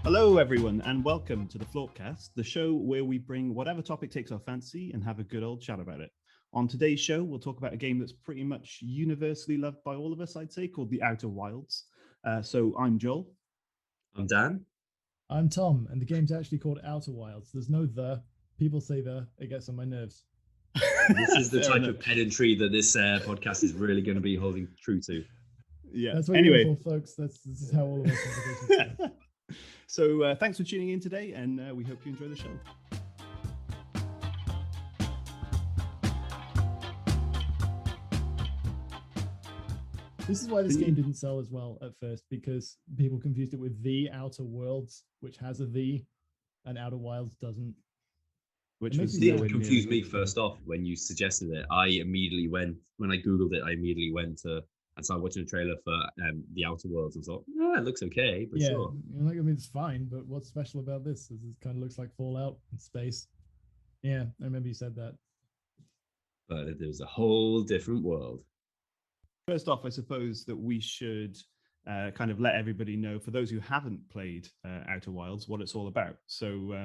Hello, everyone, and welcome to the FLORPcast, the show where we bring whatever topic takes our fancy and have a good old chat about it. On today's show, we'll talk about a game that's pretty much universally loved by all of us, I'd say, called The Outer Wilds. So I'm Joel. I'm Dan. I'm Tom, and the game's actually called Outer Wilds. There's no the. People say the. It gets on my nerves. This is the type of pedantry that this podcast is really going to be holding true to. Yeah. That's what anyway, you're for, folks. This is how all of our conversations go. So thanks for tuning in today, and we hope you enjoy the show. This is why this game didn't sell as well at first, because people confused it with The Outer Worlds, which has a The, and Outer Wilds doesn't. Which was what confused me first off when you suggested it. I immediately went, when I Googled it, and started watching a trailer for The Outer Worlds and thought, oh, it looks okay, but sure. Like, I mean, it's fine, but what's special about this? It kind of looks like Fallout in space. Yeah, I remember you said that. But there's a whole different world. First off, I suppose that we should kind of let everybody know, for those who haven't played Outer Wilds, what it's all about. So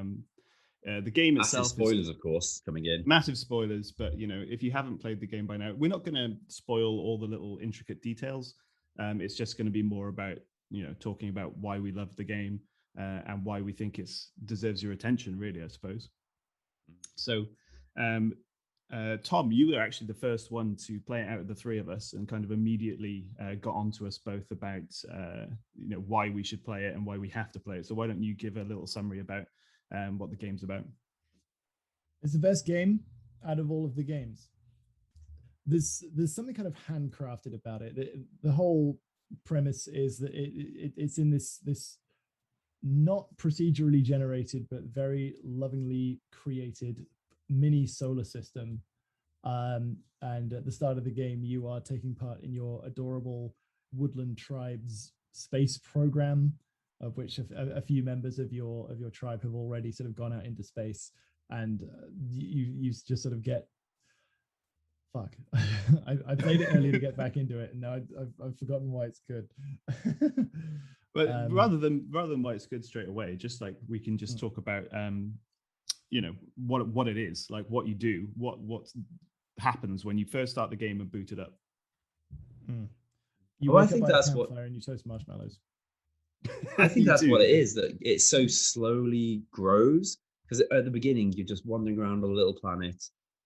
the game itself, spoilers, of course, coming in. Massive spoilers, but if you haven't played the game by now, we're not going to spoil all the little intricate details. It's just going to be more about talking about why we love the game and why we think it deserves your attention, really, I suppose. So Tom, you were actually the first one to play it out of the three of us, and kind of immediately got onto us both about why we should play it and why we have to play it. So why don't you give a little summary about what the game's about? It's the best game out of all of the games. There's something kind of handcrafted about it. The whole premise is that it's in this not procedurally generated but very lovingly created mini solar system, and at the start of the game you are taking part in your adorable woodland tribe's space program, of which a few members of your tribe have already sort of gone out into space, and you just sort of get I played it earlier to get back into it, and now I've forgotten why it's good. But rather than why it's good straight away, just like we can just talk about what it is, like what you do, what happens when you first start the game and boot it up. I think that's what, and you toast marshmallows. I think that's what it is, that it so slowly grows, because at the beginning you're just wandering around a little planet,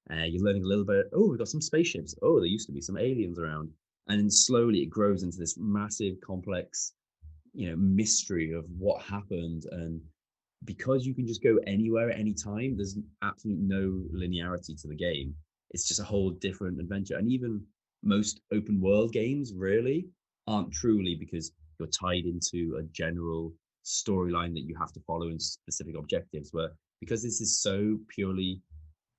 you're learning a little bit. Oh, we've got some spaceships. Oh, there used to be some aliens around, and then slowly it grows into this massive, complex, mystery of what happened. And because you can just go anywhere at any time, there's absolutely no linearity to the game. It's just a whole different adventure. And even most open world games really aren't truly, because you're tied into a general storyline that you have to follow in specific objectives, where because this is so purely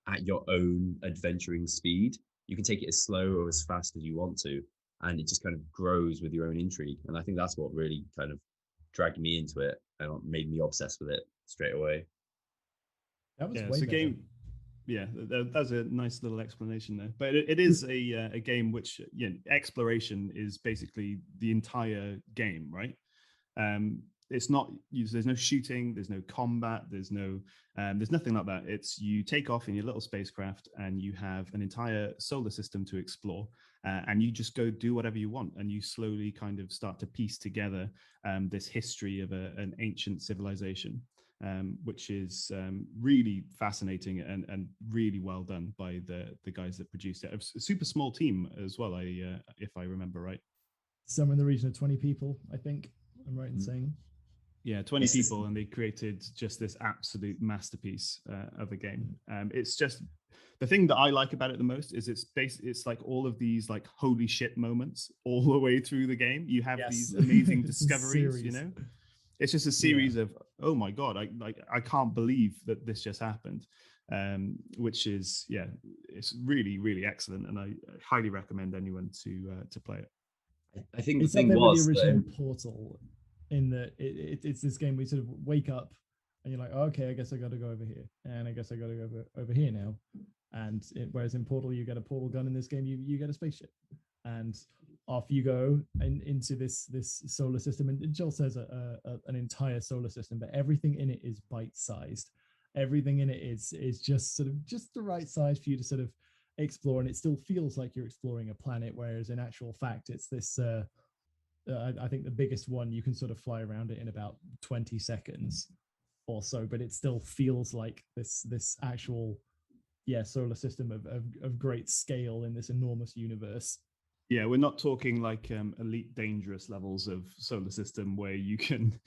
at your own adventuring speed, you can take it as slow or as fast as you want to, and it just kind of grows with your own intrigue. And I think that's what really kind of dragged me into it and made me obsessed with it straight away. That was way better. Yeah, that's a nice little explanation there. But it is a game which, exploration is basically the entire game, right? It's not, there's no shooting, there's no combat, there's nothing like that. It's you take off in your little spacecraft and you have an entire solar system to explore, and you just go do whatever you want, and you slowly kind of start to piece together this history of an ancient civilization. Which is really fascinating and really well done by the guys that produced it. A super small team as well, if I remember right. Somewhere in the region of 20 people, I think I'm right in saying. Yeah, 20 people, and they created just this absolute masterpiece of a game. It's just, the thing that I like about it the most is it's like all of these like holy shit moments all the way through the game. You have these amazing discoveries, It's just a series of, oh my God, I can't believe that this just happened, which is, it's really, really excellent. And I highly recommend anyone to play it. I think the thing was the original Portal, in that it's this game where you sort of wake up and you're like, oh, okay, I guess I got to go over here. And I guess I got to go over here now. And whereas in Portal, you get a portal gun, in this game, you get a spaceship. And off you go into this solar system. And Joel says an entire solar system, but everything in it is bite-sized. Everything in it is just sort of just the right size for you to sort of explore, and it still feels like you're exploring a planet, whereas in actual fact it's this I think the biggest one, you can sort of fly around it in about 20 seconds or so, but it still feels like this actual solar system of great scale in this enormous universe. Yeah, we're not talking like elite dangerous levels of solar system where you can,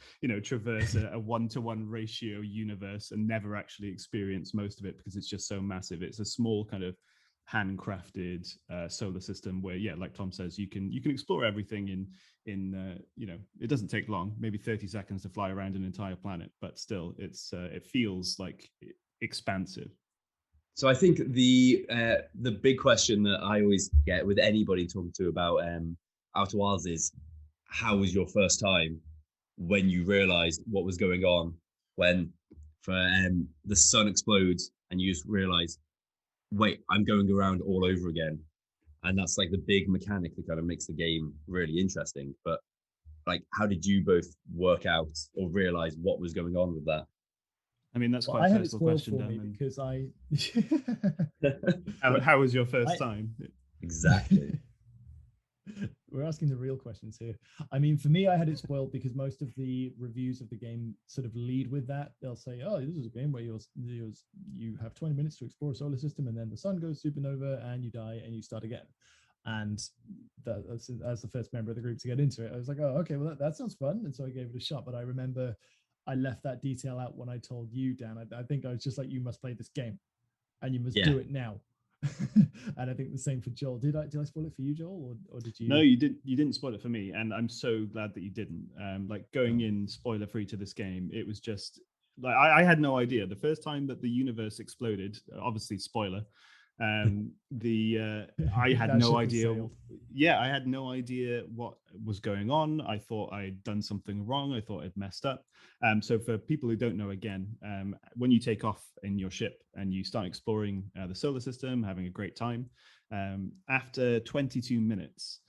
traverse a 1-to-1 ratio universe and never actually experience most of it because it's just so massive. It's a small kind of handcrafted solar system where, like Tom says, you can explore everything in it doesn't take long, maybe 30 seconds to fly around an entire planet, but still it feels like expansive. So I think the big question that I always get with anybody talking to about Outer Wilds is, how was your first time when you realized what was going on, when the sun explodes and you just realize, wait, I'm going around all over again. And that's like the big mechanic that kind of makes the game really interesting. But like, how did you both work out or realize what was going on with that? I mean, that's quite a personal question, for me because I. how was your first time? Exactly. We're asking the real questions here. I mean, for me, I had it spoiled because most of the reviews of the game sort of lead with that. They'll say, "Oh, this is a game where you have 20 minutes to explore a solar system, and then the sun goes supernova, and you die, and you start again." And as the first member of the group to get into it, I was like, "Oh, okay, well that sounds fun," and so I gave it a shot. But I remember I left that detail out when I told you, Dan. I think I was just like, "You must play this game, and you must do it now." And I think the same for Joel. Did I spoil it for you, Joel, or did you? No, you didn't spoil it for me, and I'm so glad that you didn't. Like going in spoiler free to this game, it was just like I had no idea. The first time that the universe exploded, obviously spoiler. I had no idea. I had no idea what was going on. I thought I'd done something wrong. I thought I'd messed up. So for people who don't know, again, when you take off in your ship and you start exploring the solar system, having a great time, after 22 minutes,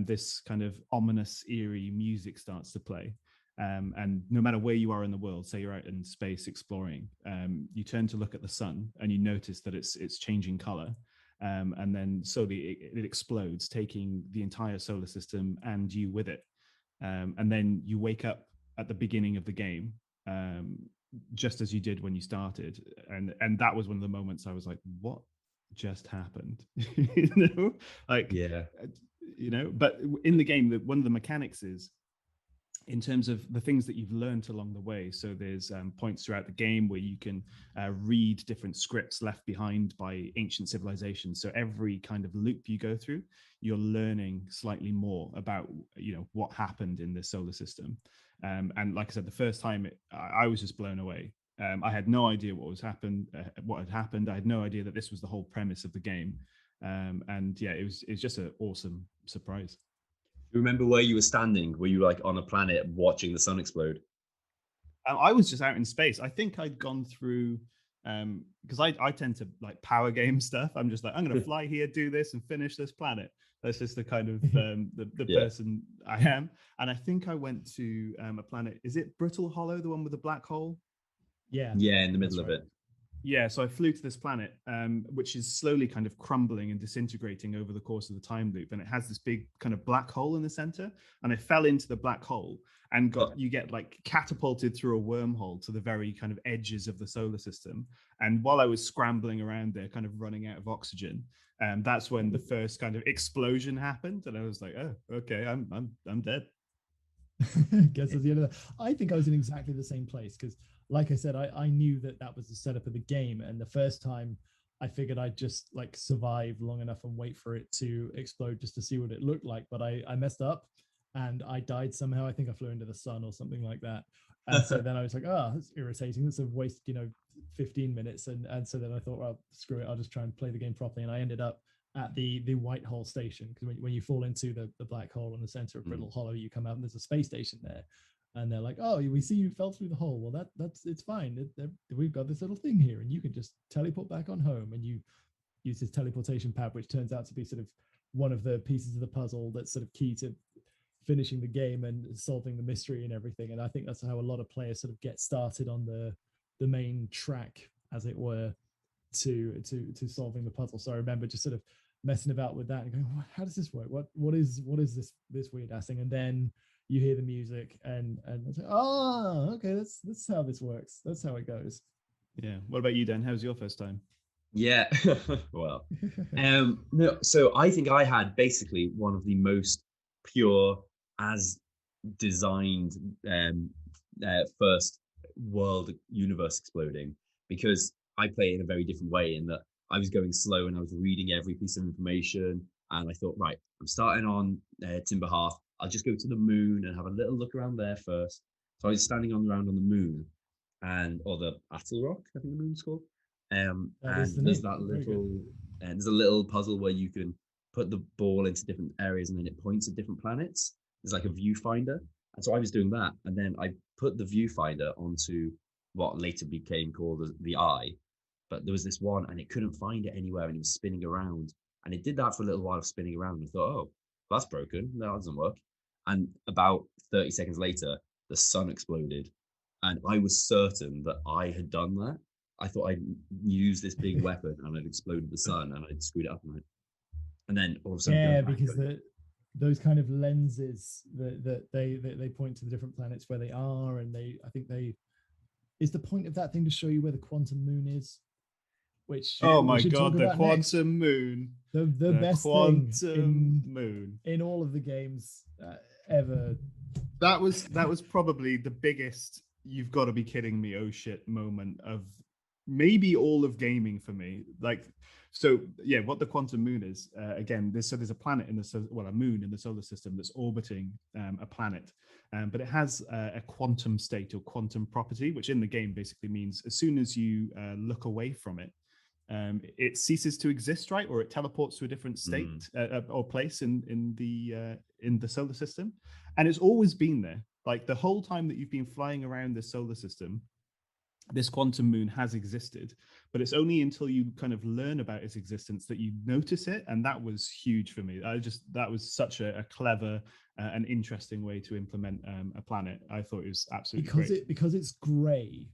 this kind of ominous, eerie music starts to play. And no matter where you are in the world, say you're out in space exploring, you turn to look at the sun and you notice that it's changing color. And then slowly it explodes, taking the entire solar system and you with it. And then you wake up at the beginning of the game, just as you did when you started. And that was one of the moments I was like, what just happened? But in the game, one of the mechanics is, in terms of the things that you've learned along the way. So there's points throughout the game where you can read different scripts left behind by ancient civilizations. So every kind of loop you go through, you're learning slightly more about, what happened in the solar system. And like I said, the first time I was just blown away. I had no idea what had happened. I had no idea that this was the whole premise of the game. It was just an awesome surprise. Do you remember where you were standing? Were you like on a planet watching the sun explode? I was just out in space. I think I'd gone through, because I tend to like power game stuff. I'm just like, I'm going to fly here, do this, and finish this planet. That's just the kind of the person I am. And I think I went to a planet. Is it Brittle Hollow, the one with the black hole? Yeah. Yeah, in the middle of it. Yeah, so I flew to this planet, which is slowly kind of crumbling and disintegrating over the course of the time loop, and it has this big kind of black hole in the center. And I fell into the black hole and you get like catapulted through a wormhole to the very kind of edges of the solar system. And while I was scrambling around there, kind of running out of oxygen, that's when the first kind of explosion happened, and I was like, "Oh, okay, I'm dead." Guess at the end of that, I think I was in exactly the same place because, like I said, I knew that was the setup of the game, and the first time I figured I'd just like survive long enough and wait for it to explode just to see what it looked like. But I messed up and I died somehow. I think I flew into the sun or something like that. And so then I was like, oh, that's irritating. That's a waste, 15 minutes. And so then I thought, well, screw it. I'll just try and play the game properly. And I ended up at the white hole station, because when you fall into the black hole in the center of Brittle Hollow, you come out and there's a space station there, and they're like, oh, we see you fell through the hole. Well, that's it's fine. We've got this little thing here, and you can just teleport back on home. And you use this teleportation pad, which turns out to be sort of one of the pieces of the puzzle that's sort of key to finishing the game and solving the mystery and everything. And I think that's how a lot of players sort of get started on the main track, as it were, to solving the puzzle. So I remember just sort of messing about with that and going, how does this work? What is this weird ass thing? And then you hear the music and it's like, oh, okay, that's how this works. That's how it goes. Yeah. What about you, Dan? How was your first time? Yeah. Well, no, so I think I had basically one of the most pure as designed first world universe exploding, because I play it in a very different way, in that I was going slow and I was reading every piece of information, and I thought, right, I'm starting on Timberhearth. I'll just go to the moon and have a little look around there first. So I was standing around on the moon, or the Attle Rock, I think the moon's called. And there's that little, there's a little puzzle where you can put the ball into different areas and then it points at different planets. There's like a viewfinder. And so I was doing that. And then I put the viewfinder onto what later became called the Eye. But there was this one and it couldn't find it anywhere and it was spinning around. And it did that for a little while of spinning around. And I thought, oh, that's broken. No, that doesn't work. And about 30 seconds later, the sun exploded. And I was certain that I had done that. I thought I'd used this big weapon and I'd exploded the sun and I'd screwed it up. And then all of a sudden, yeah, because those kind of lenses that they point to the different planets where they are, and I think is the point of that thing to show you where the quantum moon is. Which, oh my god, the quantum moon, the best quantum thing moon in all of the games ever. That was probably the biggest "you've got to be kidding me, oh shit" moment of maybe all of gaming for me. Like, so yeah, what the quantum moon is, again, there's a planet in a moon in the solar system that's orbiting a planet, but it has a quantum state or quantum property, which in the game basically means as soon as you look away from it, it ceases to exist, right? Or it teleports to a different state or place in the solar system. And it's always been there. Like the whole time that you've been flying around the solar system, this quantum moon has existed, but it's only until you kind of learn about its existence that you notice it. And that was huge for me. That was such a clever and interesting way to implement a planet. I thought it was absolutely great. Because it's gray.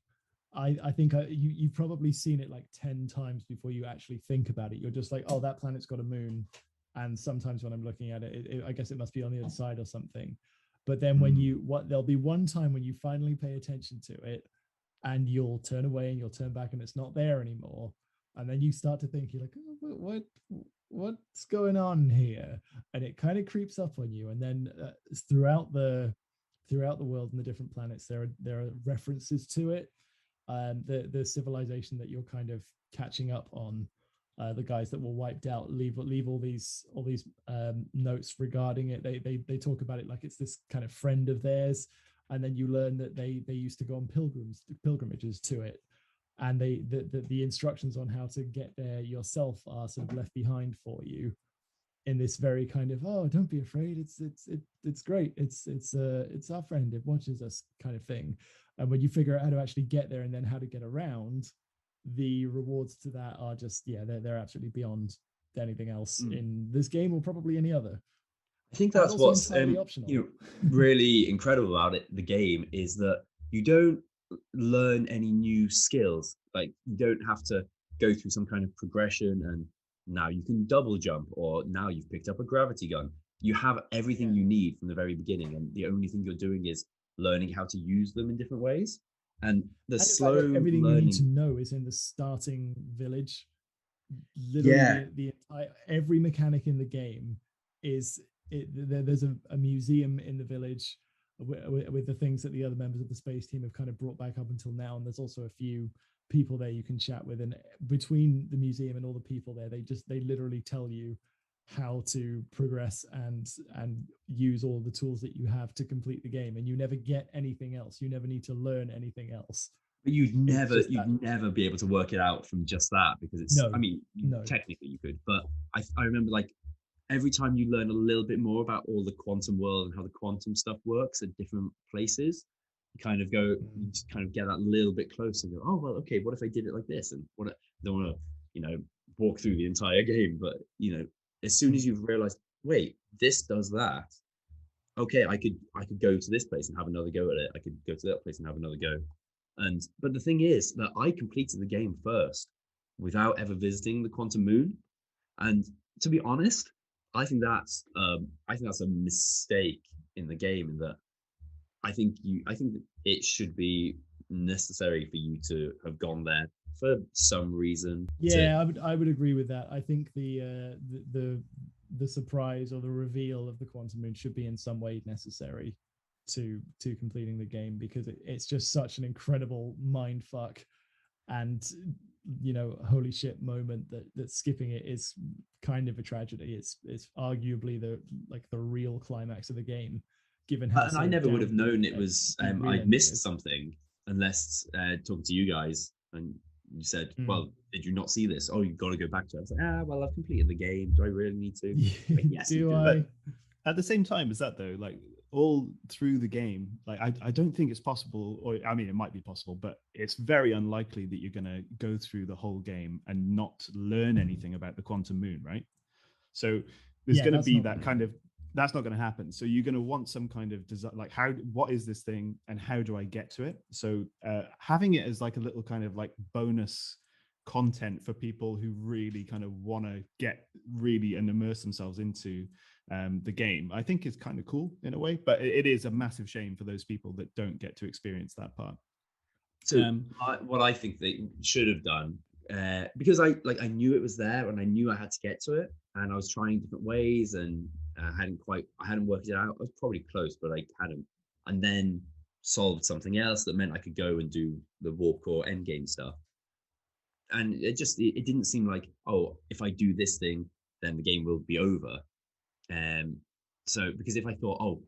I think you've probably seen it like 10 times before you actually think about it. You're just like, oh, that planet's got a moon. And sometimes when I'm looking at it, I guess it must be on the other side or something. But then there'll be one time when you finally pay attention to it, and you'll turn away and you'll turn back and it's not there anymore. And then you start to think, you're like, oh, what's going on here? And it kind of creeps up on you. And then throughout the world and the different planets, there are references to it. The civilization that you're kind of catching up on, the guys that were wiped out leave all these notes regarding it. They talk about it like it's this kind of friend of theirs, and then you learn that they used to go on pilgrimages to it, and the instructions on how to get there yourself are sort of left behind for you in this very kind of, oh, don't be afraid, it's great, it's our friend, it watches us kind of thing. And when you figure out how to actually get there and then how to get around, the rewards to that are just, yeah, they're absolutely beyond anything else in this game or probably any other. I think that's what's really incredible about it. The game is that you don't learn any new skills. Like you don't have to go through some kind of progression and now you can double jump, or now you've picked up a gravity gun. You have everything you need from the very beginning, and the only thing you're doing is learning how to use them in different ways. And the slow everything learning, you need to know is in the starting village. Literally, the entire every mechanic in the game is there's a museum in the village with the things that the other members of the space team have kind of brought back up until now, and there's also a few people there you can chat with, and between the museum and all the people there, they literally tell you how to progress and use all the tools that you have to complete the game, and you never get anything else. You never need to learn anything else. But you'd never be able to work it out from just that, because it's technically you could, but I remember like every time you learn a little bit more about all the quantum world and how the quantum stuff works at different places, you kind of get that little bit closer and go, oh well, okay, what if I did it like this? And what I don't want to walk through the entire game, but as soon as you've realized, wait, this does that. Okay, I could go to this place and have another go at it. I could go to that place and have another go. But the thing is that I completed the game first without ever visiting the Quantum Moon. And to be honest, I think that's a mistake in the game. In that I think that it should be necessary for you to have gone there for some reason. Yeah, I would agree with that. I think the surprise or the reveal of the Quantum Moon should be in some way necessary to completing the game, because it's just such an incredible mind fuck and holy shit moment that skipping it is kind of a tragedy. It's arguably the real climax of the game, given how. And I never would have known it was I'd missed something unless talking to you guys, and you said, well, did you not see this? Oh, you've got to go back to it. I was like, well, I've completed the game. Do I really need to? Like, yes, do I? But at the same time as that, though, like all through the game, like I don't think it's possible, or I mean, it might be possible, but it's very unlikely that you're going to go through the whole game and not learn anything about the Quantum Moon, right? So there's going to be that kind of, that's not going to happen. So you're going to want some kind of design, like what is this thing and how do I get to it? So having it as like a little kind of like bonus content for people who really kind of want to get really and immerse themselves into the game, I think is kind of cool in a way, but it is a massive shame for those people that don't get to experience that part. So what I think they should have done, because I knew it was there and I knew I had to get to it, and I was trying different ways and I hadn't worked it out. I was probably close, but I hadn't. And then solved something else that meant I could go and do the warp core endgame stuff. And it didn't seem like, oh, if I do this thing, then the game will be over. So because if I thought, oh,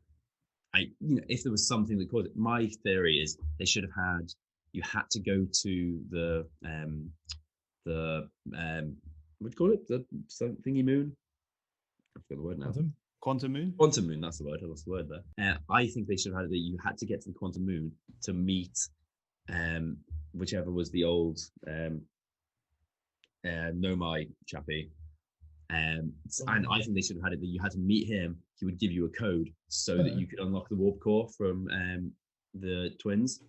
if there was something that caused it, my theory is they should have had, you had to go to the what do you call it? The thingy moon? I forgot the word now. Quantum Moon? Quantum Moon, that's the word. I lost the word there. I think they should have had it that you had to get to the Quantum Moon to meet whichever was the old Nomai chappie. And I think they should have had it that you had to meet him. He would give you a code so that you could unlock the warp core from the twins.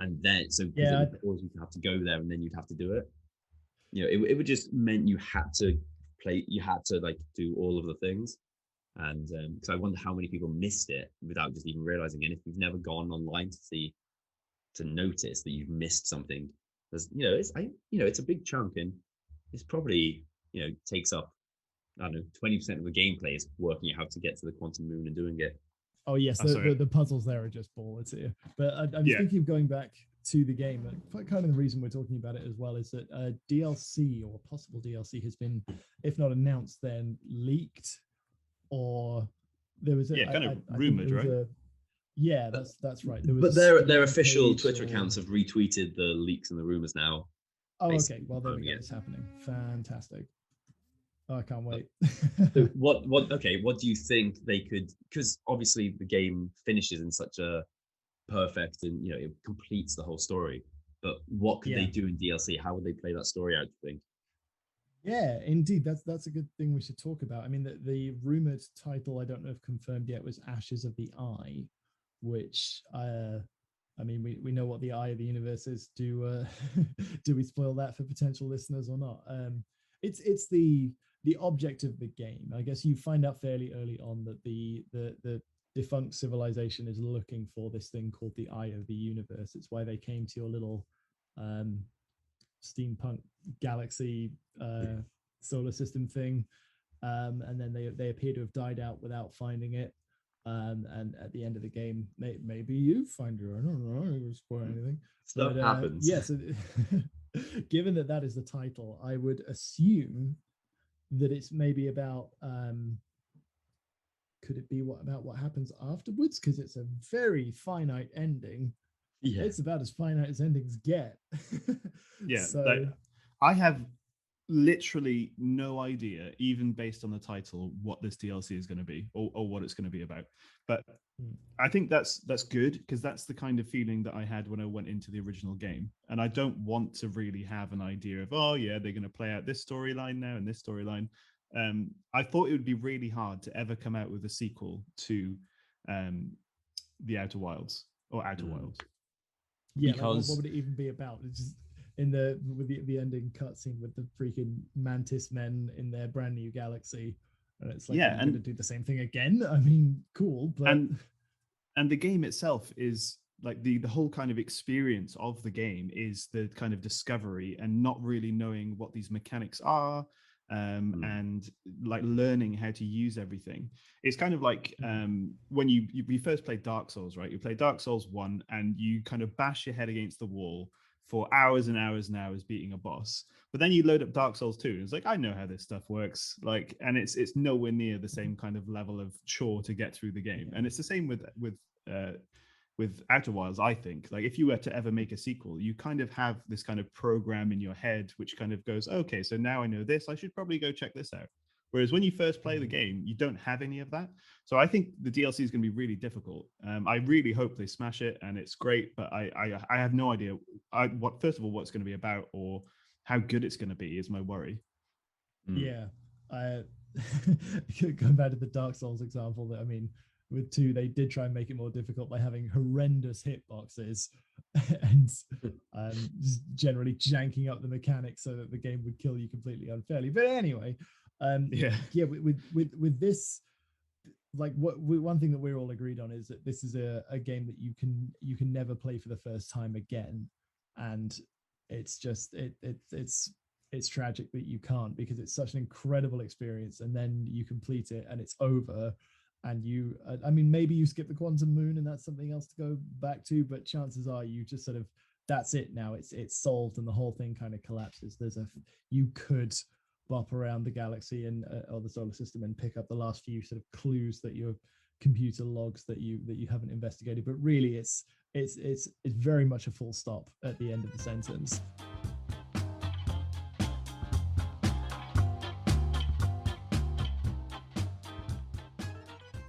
And then, so it would you'd have to go there and then you'd have to do it. It would just meant you had to like do all of the things. And because I wonder how many people missed it without just even realizing. And if you've never gone online to notice that you've missed something, there's it's a big chunk, and it's probably takes up, I don't know, 20% of the gameplay is working out how to get to the Quantum Moon and doing it. Oh yes, the puzzles there are just bullets here. But I'm thinking of going back to the game. Kind of the reason we're talking about it as well is that DLC or possible DLC has been, if not announced, then leaked, or there was rumored, right? That's right. But their official Twitter accounts have retweeted the leaks and the rumors now. Oh, okay. Well, there we go. It's happening. Fantastic. Oh, I can't wait. So what do you think they could, because obviously the game finishes in such a perfect and it completes the whole story, but what could they do in DLC? How would they play that story out, do you think? Yeah, indeed. That's a good thing we should talk about. I mean, the rumored title, I don't know if confirmed yet, was Ashes of the Eye, which I mean, we know what the Eye of the Universe is. Do we spoil that for potential listeners or not? It's the object of the game. I guess you find out fairly early on that the defunct civilization is looking for this thing called the Eye of the Universe. It's why they came to your little steampunk galaxy solar system thing, and then they appear to have died out without finding it. And at the end of the game, maybe you find her. I don't know. I don't want to spoil anything. Stuff happens. Yes. Given that is the title, I would assume that it's maybe about. Could it be about what happens afterwards? Because it's a very finite ending. Yeah, it's about as finite as endings get. Yeah. So I have literally no idea, even based on the title, what this DLC is going to be or what it's going to be about. But I think that's good, because that's the kind of feeling that I had when I went into the original game. And I don't want to really have an idea of, oh yeah, they're going to play out this storyline now and this storyline. I thought it would be really hard to ever come out with a sequel to the Outer Wilds or Outer Wilds. Yeah, like what would it even be about? It's just with the ending cutscene with the freaking mantis men in their brand new galaxy, and it's like, I'm going to do the same thing again. I mean, cool, but and the game itself is like the whole kind of experience of the game is the kind of discovery and not really knowing what these mechanics are, and like learning how to use everything. It's kind of like when you first play Dark Souls, right? You play Dark Souls 1 and you kind of bash your head against the wall for hours and hours and hours beating a boss. But then you load up Dark Souls 2 and it's like, I know how this stuff works. Like, and it's nowhere near the same kind of level of chore to get through the game. And it's the same with Outer Wilds, I think. Like, if you were to ever make a sequel, you kind of have this kind of program in your head which kind of goes, okay, so now I know this, I should probably go check this out. Whereas when you first play the game, you don't have any of that. So I think the DLC is going to be really difficult. I really hope they smash it and it's great, but I have no idea first of all what it's going to be about or how good it's going to be is my worry. Yeah, going back to the Dark Souls example, that I mean, with 2, they did try and make it more difficult by having horrendous hitboxes and just generally janking up the mechanics so that the game would kill you completely unfairly. But anyway, with this, like one thing that we're all agreed on is that this is a game that you can never play for the first time again, and it's just it's tragic that you can't, because it's such an incredible experience, and then you complete it and it's over. And you, I mean, maybe you skip the Quantum Moon and that's something else to go back to, but chances are you just sort of, that's it now. It's solved, and the whole thing kind of collapses. You could bop around the galaxy and or the solar system and pick up the last few sort of clues that your computer logs that you haven't investigated, but really it's very much a full stop at the end of the sentence.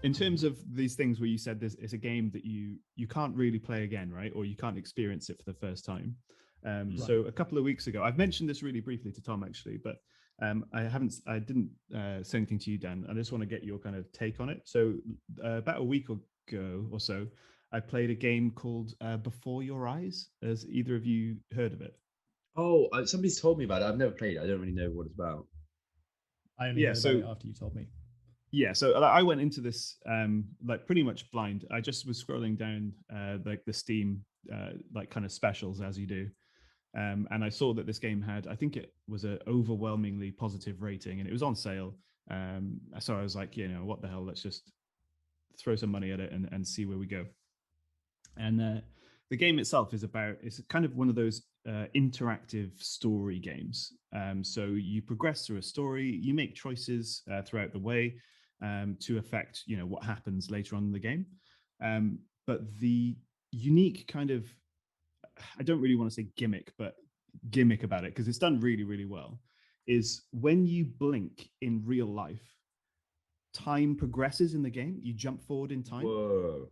In terms of these things where you said this is a game that you can't really play again, right? Or you can't experience it for the first time. Right. So a couple of weeks ago, I've mentioned this really briefly to Tom actually, but I didn't say anything to you, Dan. I just want to get your kind of take on it. So about a week ago or so, I played a game called Before Your Eyes. Has either of you heard of it? Oh, somebody's told me about it. I've never played it. I don't really know what it's about. I only heard about it after you told me. Yeah, so I went into this like pretty much blind. I just was scrolling down like the Steam like kind of specials as you do, and I saw that this game had, I think it was an overwhelmingly positive rating, and it was on sale. So I was like, what the hell? Let's just throw some money at it and see where we go. And the game itself it's kind of one of those interactive story games. So you progress through a story, you make choices throughout the way. To affect, what happens later on in the game. But the unique kind of, I don't really want to say gimmick about it, because it's done really, really well, is when you blink in real life, time progresses in the game. You jump forward in time. Whoa.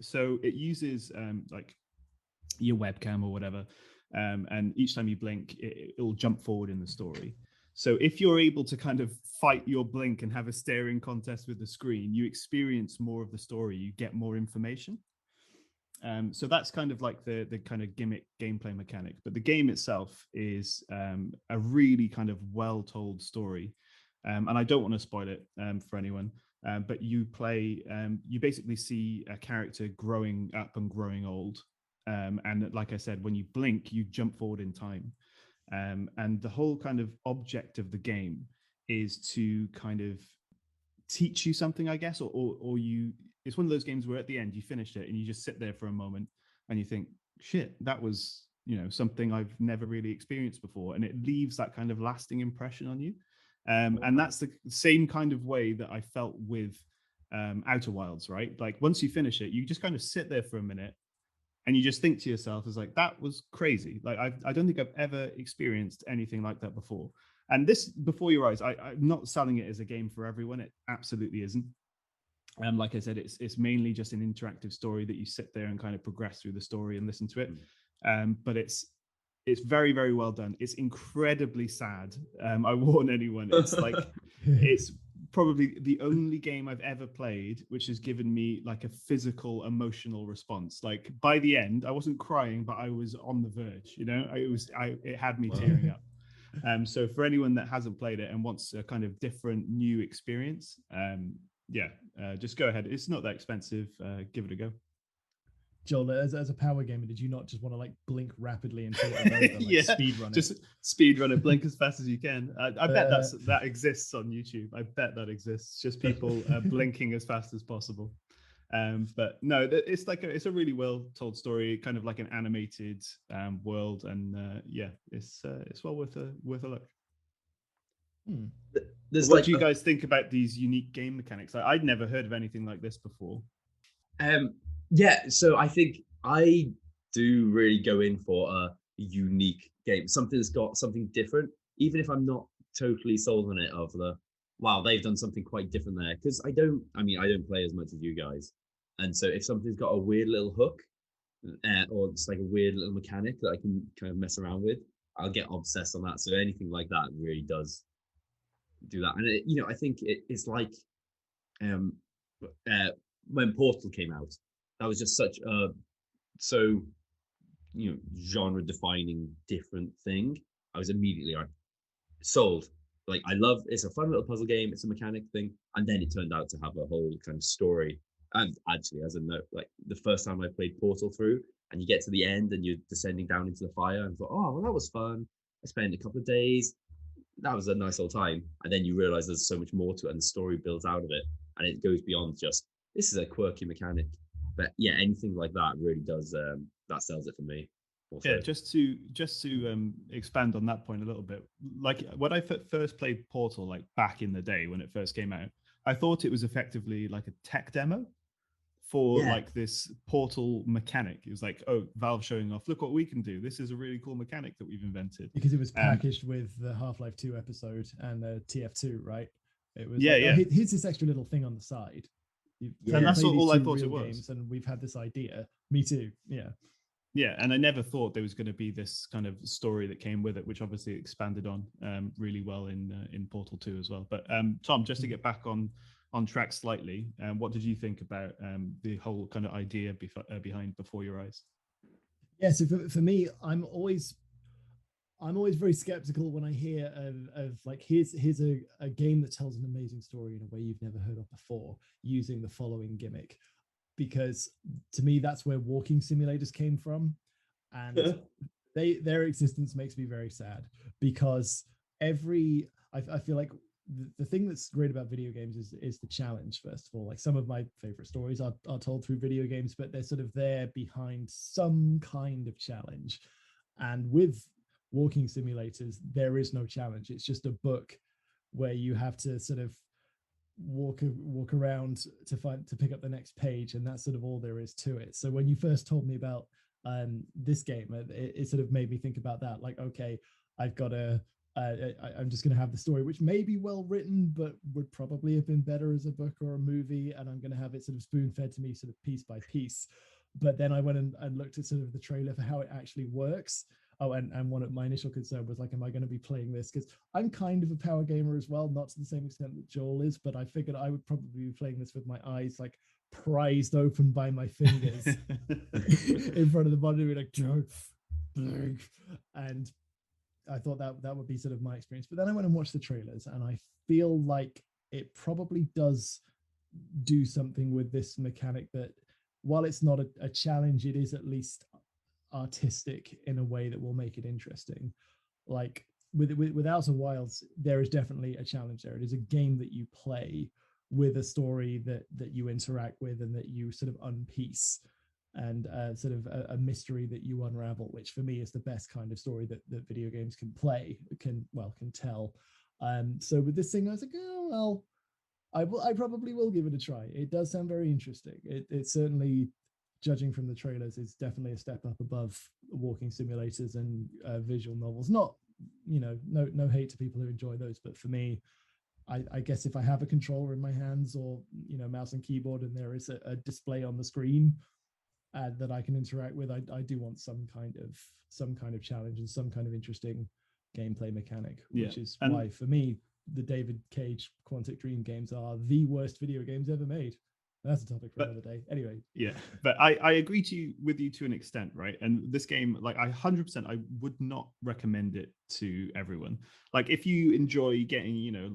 So it uses like your webcam or whatever. And each time you blink, it'll jump forward in the story. So if you're able to kind of fight your blink and have a staring contest with the screen, you experience more of the story, you get more information. So that's kind of like the kind of gimmick gameplay mechanic. But the game itself is a really kind of well-told story. And I don't want to spoil it for anyone, but you basically see a character growing up and growing old. And like I said, when you blink, you jump forward in time. And the whole kind of object of the game is to kind of teach you something, I guess, or it's one of those games where at the end you finish it and you just sit there for a moment and you think, shit, that was, something I've never really experienced before. And it leaves that kind of lasting impression on you. And that's the same kind of way that I felt with Outer Wilds, right? Like once you finish it, you just kind of sit there for a minute and you just think to yourself, it's like, that was crazy. Like, I don't think I've ever experienced anything like that before. And this, Before Your Eyes, I'm not selling it as a game for everyone. It absolutely isn't. Like I said, it's mainly just an interactive story that you sit there and kind of progress through the story and listen to it. But it's It's very, very well done. It's incredibly sad. I warn anyone. It's like it's probably the only game I've ever played which has given me like a physical, emotional response. Like by the end, I wasn't crying, but I was on the verge. You know, it had me tearing up. So for anyone that hasn't played it and wants a kind of different, new experience, just go ahead. It's not that expensive. Give it a go. Joel, as a power gamer, did you not just want to like blink rapidly until it was over, like speed run it? Just speed run it, blink as fast as you can. I bet that exists on YouTube. I bet that exists. Just people blinking as fast as possible. But no, it's like it's a really well told story, kind of like an animated world, and it's well worth a look. What do you guys think about these unique game mechanics? I'd never heard of anything like this before. So I think I do really go in for a unique game, something that's got something different, even if I'm not totally sold on it. Wow, they've done something quite different there, because I don't play as much as you guys, and so if something's got a weird little hook, or it's like a weird little mechanic that I can kind of mess around with, I'll get obsessed on that. So anything like that really does do that, and I think it's like when Portal came out. That was just such a genre defining different thing. I was immediately like sold. Like it's a fun little puzzle game, it's a mechanic thing, and then it turned out to have a whole kind of story. And actually, as a note, like the first time I played Portal through, and you get to the end and you're descending down into the fire, and I thought, oh well, that was fun. I spent a couple of days. That was a nice old time. And then you realize there's so much more to it, and the story builds out of it, and it goes beyond just this is a quirky mechanic. But yeah, anything like that really does that sells it for me. Also. Yeah, just to expand on that point a little bit, like when I first played Portal, like back in the day when it first came out, I thought it was effectively like a tech demo for like this Portal mechanic. It was like, oh, Valve showing off, look what we can do. This is a really cool mechanic that we've invented. Because it was packaged with the Half-Life 2 episode and TF2, right? It was here's this extra little thing on the side. And that's all I thought it was. And we've had this idea. Me too. Yeah, and I never thought there was going to be this kind of story that came with it, which obviously expanded on really well in Portal 2 as well. But Tom, just to get back on track slightly, what did you think about the whole kind of idea behind Before Your Eyes? Yeah, so for me, I'm always very skeptical when I hear of like here's a game that tells an amazing story in a way you've never heard of before using the following gimmick, because to me that's where walking simulators came from, and their existence makes me very sad, because I feel like the thing that's great about video games is the challenge. First of all, like some of my favorite stories are told through video games, but they're sort of there behind some kind of challenge, and with walking simulators there is no challenge. It's just a book where you have to sort of walk around to pick up the next page, and that's sort of all there is to it. So when you first told me about this game, it sort of made me think about that, like, okay, I've got I'm just going to have the story, which may be well written but would probably have been better as a book or a movie, and I'm going to have it sort of spoon fed to me sort of piece by piece. But then I went and looked at sort of the trailer for how it actually works. Oh, and one of my initial concern was like, am I going to be playing this? Because I'm kind of a power gamer as well, not to the same extent that Joel is, but I figured I would probably be playing this with my eyes like prized open by my fingers in front of the monitor, like, and I thought that would be sort of my experience. But then I went and watched the trailers, and I feel like it probably does do something with this mechanic that, while it's not a challenge, it is at least artistic in a way that will make it interesting. Like with Outer Wilds, there is definitely a challenge there. It is a game that you play with a story that you interact with and that you sort of unpiece, and sort of a mystery that you unravel, which for me is the best kind of story that video games can tell. So with this thing, I was like, oh well, I probably will give it a try. It does sound very interesting. It certainly, judging from the trailers, is definitely a step up above walking simulators and visual novels. Not, no hate to people who enjoy those, but for me, I guess if I have a controller in my hands, or mouse and keyboard, and there is a display on the screen, that I can interact with. I do want some kind of challenge and some kind of interesting gameplay mechanic, which is why for me the David Cage Quantic Dream games are the worst video games ever made. That's a topic for another day. Anyway. Yeah, but I agree with you to an extent, right? And this game, like 100%, I would not recommend it to everyone. Like if you enjoy getting,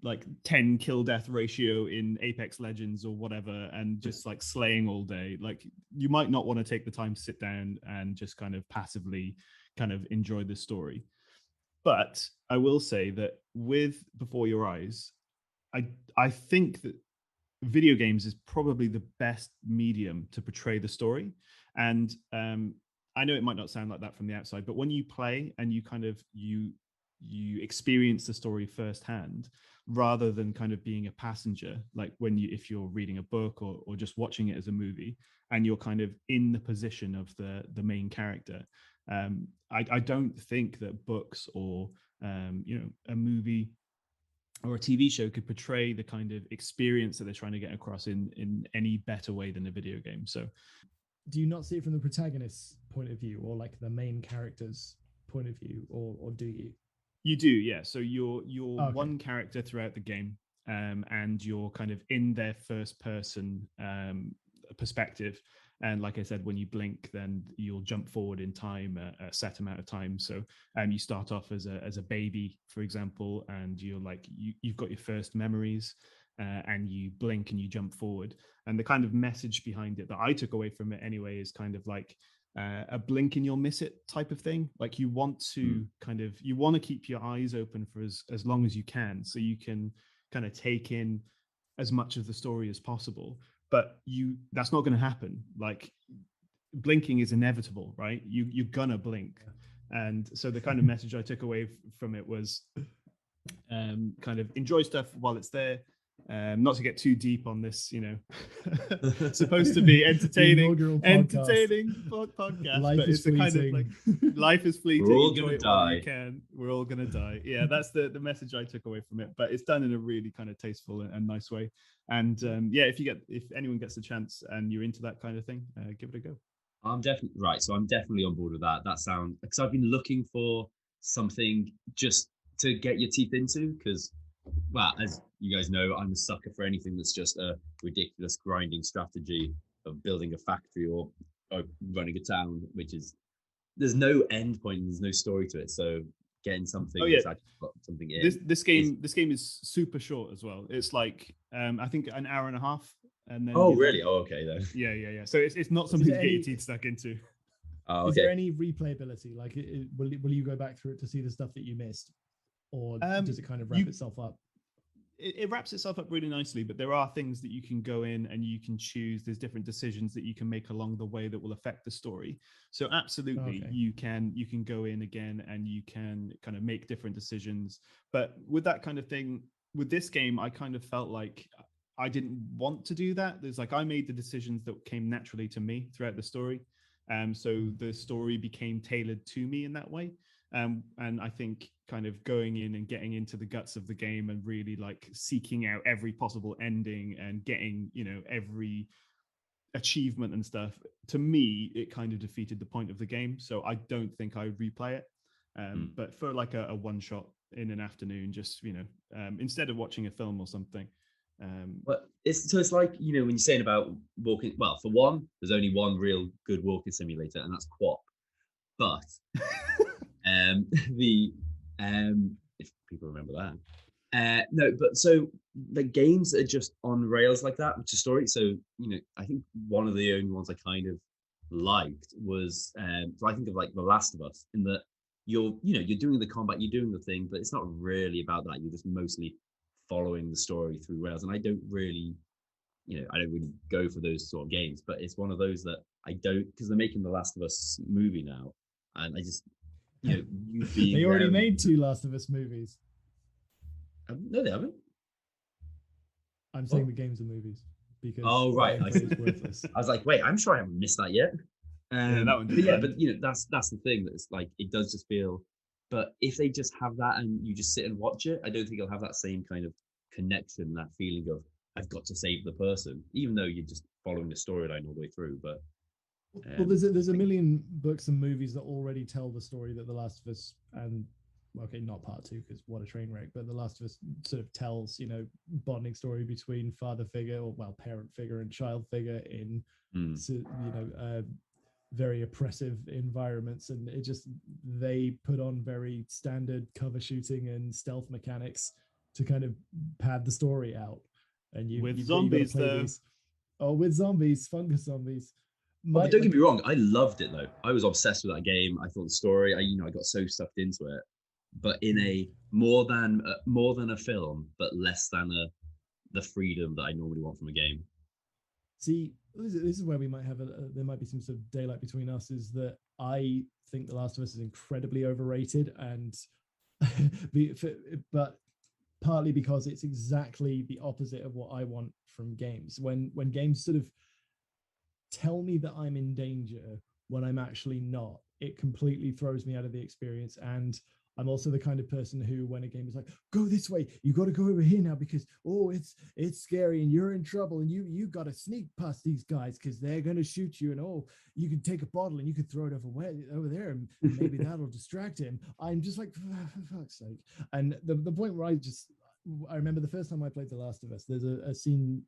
like 10 kill death ratio in Apex Legends or whatever, and just like slaying all day, like you might not want to take the time to sit down and just kind of passively kind of enjoy the story. But I will say that with Before Your Eyes, I think that video games is probably the best medium to portray the story. And I know it might not sound like that from the outside, but when you play and you kind of you experience the story firsthand, rather than kind of being a passenger, like if you're reading a book or just watching it as a movie, and you're kind of in the position of the main character. I don't think that books or a movie or a TV show could portray the kind of experience that they're trying to get across in any better way than a video game. So do you not see it from the protagonist's point of view, or like the main character's point of view, or do you? You do, yeah. So you're one character throughout the game, and you're kind of in their first person perspective. And like I said, when you blink, then you'll jump forward in time a set amount of time. So you start off as a baby, for example, and you're like you've got your first memories, and you blink and you jump forward. And the kind of message behind it that I took away from it anyway is kind of like a blink and you'll miss it type of thing. Like you want to you want to keep your eyes open for as long as you can, so you can kind of take in as much of the story as possible. But that's not going to happen. Like blinking is inevitable, right? You're gonna blink. And so the kind of message I took away from it was kind of enjoy stuff while it's there. Not to get too deep on this, supposed to be entertaining podcast, life but is it's the kind of like life is fleeting. We're all enjoy gonna it while die. you can. We're all gonna die. Yeah, that's the message I took away from it. But it's done in a really kind of tasteful and nice way. And if anyone gets a chance and you're into that kind of thing, give it a go. I'm definitely right. So I'm definitely on board with that. That sound, because I've been looking for something just to get your teeth into, because, well, as you guys know, I'm a sucker for anything that's just a ridiculous grinding strategy of building a factory or running a town, which is, there's no end point, there's no story to it. So getting something that's actually got something in. This game is super short as well. It's like I think an hour and a half. And then really? Oh, okay then. Yeah. So it's not something to get your teeth stuck into. Oh, okay. Is there any replayability? Like, will you go back through it to see the stuff that you missed, or does it kind of wrap itself up? It wraps itself up really nicely, but there are things that you can go in and you can choose. There's different decisions that you can make along the way that will affect the story. So absolutely, you can go in again and you can kind of make different decisions. But with that kind of thing, with this game, I kind of felt like I didn't want to do that. There's like, I made the decisions that came naturally to me throughout the story. So the story became tailored to me in that way. And I think kind of going in and getting into the guts of the game and really like seeking out every possible ending and getting, every achievement and stuff, to me, it kind of defeated the point of the game. So I don't think I would replay it. But for like a one shot in an afternoon, just, instead of watching a film or something. But it's like, when you're saying about walking, well, for one, there's only one real good walking simulator, and that's Quap. But if people remember that, no, but so the games are just on rails like that, which is story. So I think one of the only ones I kind of liked was so I think of like The Last of Us, in that you're doing the combat, you're doing the thing, but it's not really about that. You're just mostly following the story through rails, and I don't really go for those sort of games. But it's one of those that I don't, because they're making the Last of Us movie now, and I just they already made 2 Last of Us movies. No, they haven't. I'm saying the games are movies because right, it's worthless. I was like, wait, I'm sure I haven't missed that yet. That one did. But that's the thing, that it's like, it does just feel. But if they just have that and you just sit and watch it, I don't think it'll have that same kind of connection, that feeling of I've got to save the person, even though you're just following the storyline all the way through. But well, there's a million books and movies that already tell the story that The Last of Us, and okay, not part 2 because what a train wreck, but The Last of Us sort of tells, bonding story between father figure, or well, parent figure and child figure in, very oppressive environments, and it just, they put on very standard cover shooting and stealth mechanics to kind of pad the story out. And with you've zombies got to play though. these. Oh, with zombies, fungus zombies. But don't get me wrong, I loved it though. I was obsessed with that game. I thought the story, I got so sucked into it. But in a more than a film, but less than the freedom that I normally want from a game. See, this is where we might have there might be some sort of daylight between us. Is that I think The Last of Us is incredibly overrated, and but partly because it's exactly the opposite of what I want from games. When games sort of tell me that I'm in danger when I'm actually not, it completely throws me out of the experience. And I'm also the kind of person who, when a game is like, go this way, you got to go over here now because, oh, it's scary and you're in trouble and you got to sneak past these guys because they're going to shoot you, and oh, you can take a bottle and you can throw it over there and maybe that'll distract him. I'm just like, for fuck's sake. And the point where I remember the first time I played The Last of Us, there's a scene.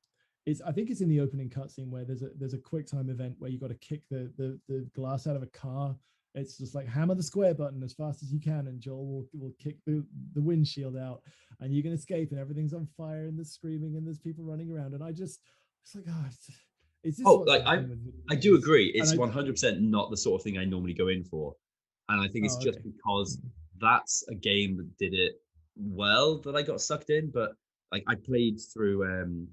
I think it's in the opening cutscene where there's a quick time event where you got to kick the glass out of a car. It's just like hammer the square button as fast as you can, and Joel will kick the windshield out, and you can escape, and everything's on fire, and there's screaming, and there's people running around, and it's like, is this? Oh, like I do agree. It's 100% not the sort of thing I normally go in for, and I think it's just because that's a game that did it well that I got sucked in. But like I played through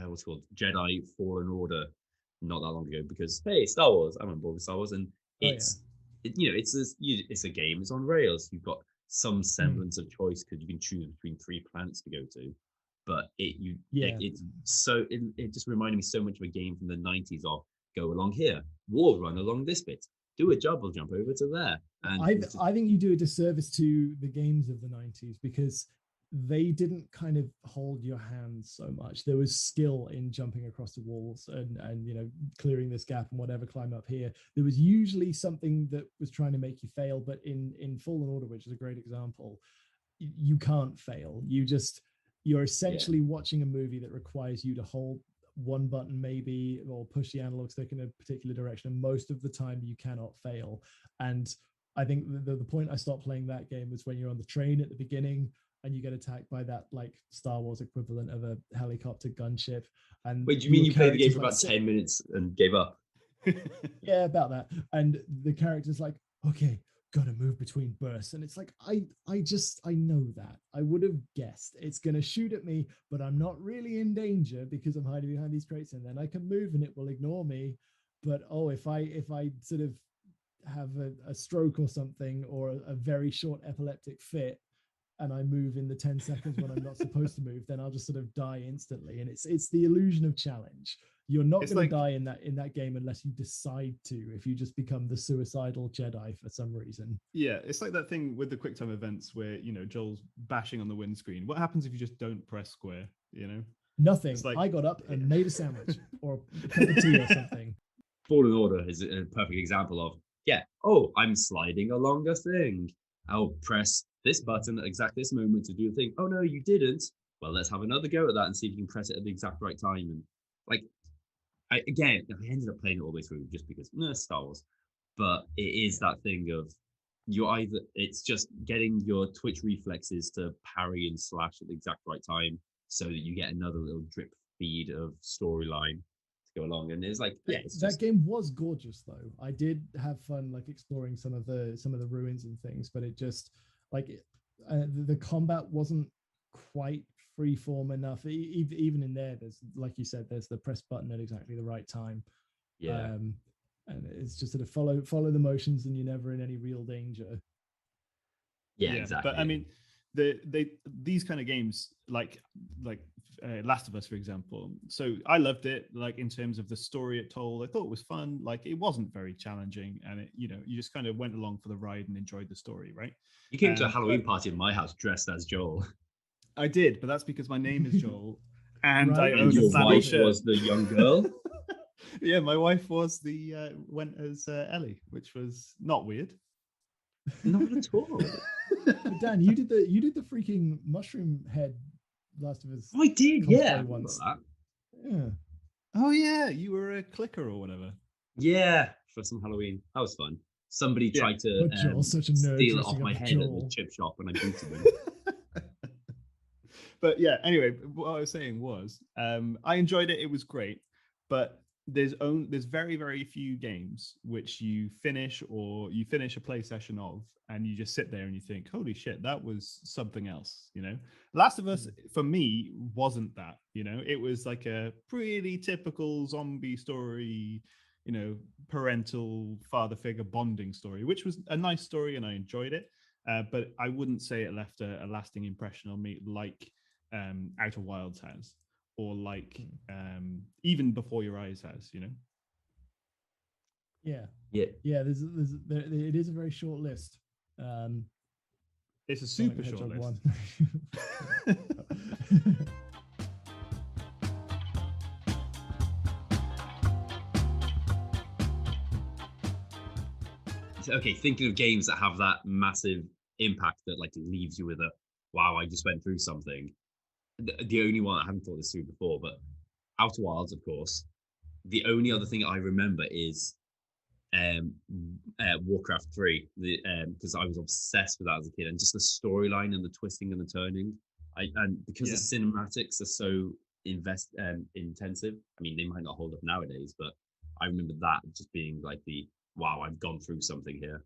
what's it called, Jedi Fallen Order not that long ago because hey, Star Wars, I'm on board with Star Wars, and it's a game, it's on rails, you've got some semblance of choice because you can choose between 3 planets to go to, but it just reminded me so much of a game from the 90s of go along here, wall run along this bit, do a double jump over to there. And I think you do a disservice to the games of the 90s because they didn't kind of hold your hand so much. There was skill in jumping across the walls and clearing this gap and whatever, climb up here. There was usually something that was trying to make you fail, but in Fallen Order, which is a great example, you can't fail. You're essentially watching a movie that requires you to hold one button maybe or push the analog stick in a particular direction, and most of the time you cannot fail. And I think the point I stopped playing that game was when you're on the train at the beginning and you get attacked by that like Star Wars equivalent of a helicopter gunship. And wait, do you mean you played the game for about 10 minutes and gave up? Yeah, about that. And the character's like, okay, gotta move between bursts. And it's like, I know that. I would have guessed it's gonna shoot at me, but I'm not really in danger because I'm hiding behind these crates, and then I can move and it will ignore me. But if I sort of have a stroke or something, or a very short epileptic fit, and I move in the 10 seconds when I'm not supposed to move, then I'll just sort of die instantly. And it's the illusion of challenge. You're not going to die in that game unless you decide to, if you just become the suicidal Jedi for some reason. Yeah, it's like that thing with the QuickTime events where, Joel's bashing on the windscreen. What happens if you just don't press square, Nothing. Like, I got up and made a sandwich or a cup of tea or something. Fallen Order is a perfect example of, I'm sliding along a thing. I'll press this button at exactly this moment to do the thing. Oh no, you didn't. Well, let's have another go at that and see if you can press it at the exact right time. And like, I ended up playing it all the way through just because Star Wars. But it is that thing of it's just getting your twitch reflexes to parry and slash at the exact right time so that you get another little drip feed of storyline to go along. And it's like, that game was gorgeous though. I did have fun like exploring some of the ruins and things, but it just like the combat wasn't quite freeform enough. Even in there, there's, like you said, there's the press button at exactly the right time. And it's just sort of follow the motions, and you're never in any real danger. Yeah, exactly. But I mean, these kind of games like Last of Us, for example. So I loved it, like in terms of the story it told. I thought it was fun. Like it wasn't very challenging, and you just kind of went along for the ride and enjoyed the story, right? You came to a Halloween party in my house dressed as Joel. I did, but that's because my name is Joel. And Right. I And own a your flannel wife shirt. was the young girl. Yeah, my wife was went as Ellie, which was not weird. Not at all. But Dan, you did the freaking mushroom head Last of Us Oh, I did, cosplay yeah. I remember once. that. Yeah. Oh yeah, you were a clicker or whatever. Yeah, for some Halloween. That was fun. Somebody Yeah. tried to But Joel's such a nerd steal it dressing off my up as head at the Joel. chip shop and I booted them. But yeah, anyway, what I was saying was, I enjoyed it. It was great, but there's very very few games which you finish a play session of, and you just sit there and you think, holy shit, that was something else. Last of Us for me wasn't that. It was like a pretty typical zombie story, parental father figure bonding story, which was a nice story and I enjoyed it. But I wouldn't say it left a lasting impression on me like Outer Wilds has, or like even Before Your Eyes has. Yeah. Yeah. It is a very short list. It's a super short list. One. Okay, thinking of games that have that massive impact that like leaves you with a wow, I just went through something. The only one I haven't thought this through before, but Outer Wilds, of course. The only other thing I remember is Warcraft 3, because I was obsessed with that as a kid, and just the storyline and the twisting and the turning. Because the cinematics are so intensive. I mean, they might not hold up nowadays, but I remember that just being like the wow, I've gone through something here.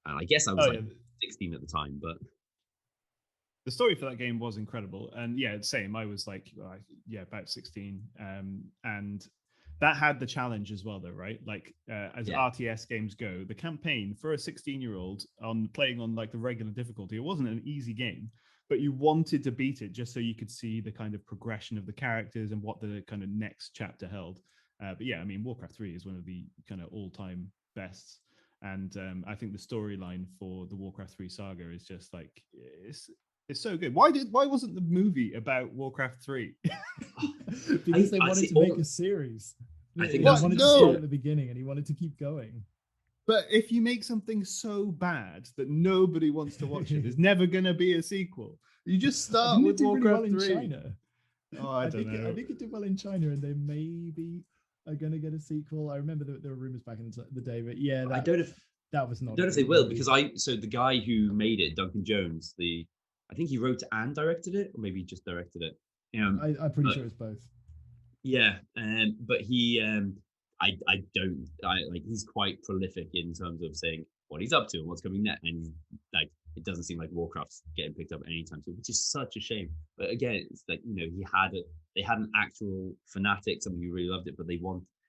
And I guess I was 16 at the time, but the story for that game was incredible. And yeah, same. I was like, about 16. And that had the challenge as well, though, right? Like as RTS games go, the campaign for a 16-year-old on playing on like the regular difficulty, it wasn't an easy game, but you wanted to beat it just so you could see the kind of progression of the characters and what the kind of next chapter held. But yeah, I mean, Warcraft 3 is one of the kind of all-time bests. And I think the storyline for the Warcraft 3 saga is just like it's so good. Why wasn't the movie about Warcraft 3? Because they wanted to make a series. I think he wanted to start at the beginning and he wanted to keep going. But if you make something so bad that nobody wants to watch it, there's never going to be a sequel. You just start with Warcraft really well 3. In China. Oh, I don't know. I think it did well in China, and they maybe are going to get a sequel. I remember there were rumors back in the day, but yeah, I don't know if that was not. I don't know if they will, because the guy who made it, Duncan Jones, I think he wrote and directed it, or maybe he just directed it. I'm pretty sure it's both. Yeah, but he, he's quite prolific in terms of saying what he's up to and what's coming next, and like it doesn't seem like Warcraft's getting picked up anytime soon, which is such a shame. But again, it's like they had an actual fanatic, somebody who really loved it, but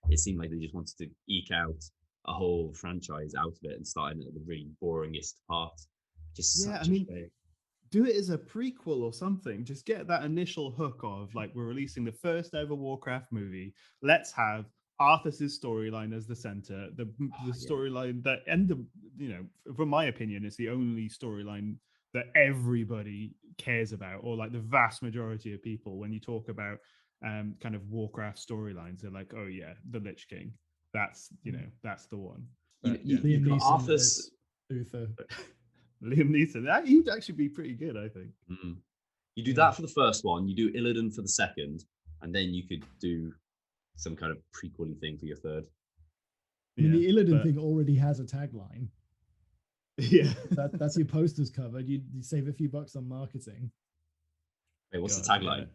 it seemed like they just wanted to eke out a whole franchise out of it and starting at the really boringest part. Do it as a prequel or something. Just get that initial hook of like, we're releasing the first ever Warcraft movie. Let's have Arthas's storyline as the center. The storyline that from my opinion, is the only storyline that everybody cares about, or like the vast majority of people. When you talk about kind of Warcraft storylines, they're like, oh yeah, the Lich King. That's that's the one. But, Liam Neeson Arthas, Uther. Liam Neeson. He'd actually be pretty good, I think. Mm-hmm. You do that for the first one, you do Illidan for the second, and then you could do some kind of prequel-y thing for your third. I mean, the Illidan thing already has a tagline. Yeah. That's your posters covered. You save a few bucks on marketing. Wait, what's the tagline? Yeah.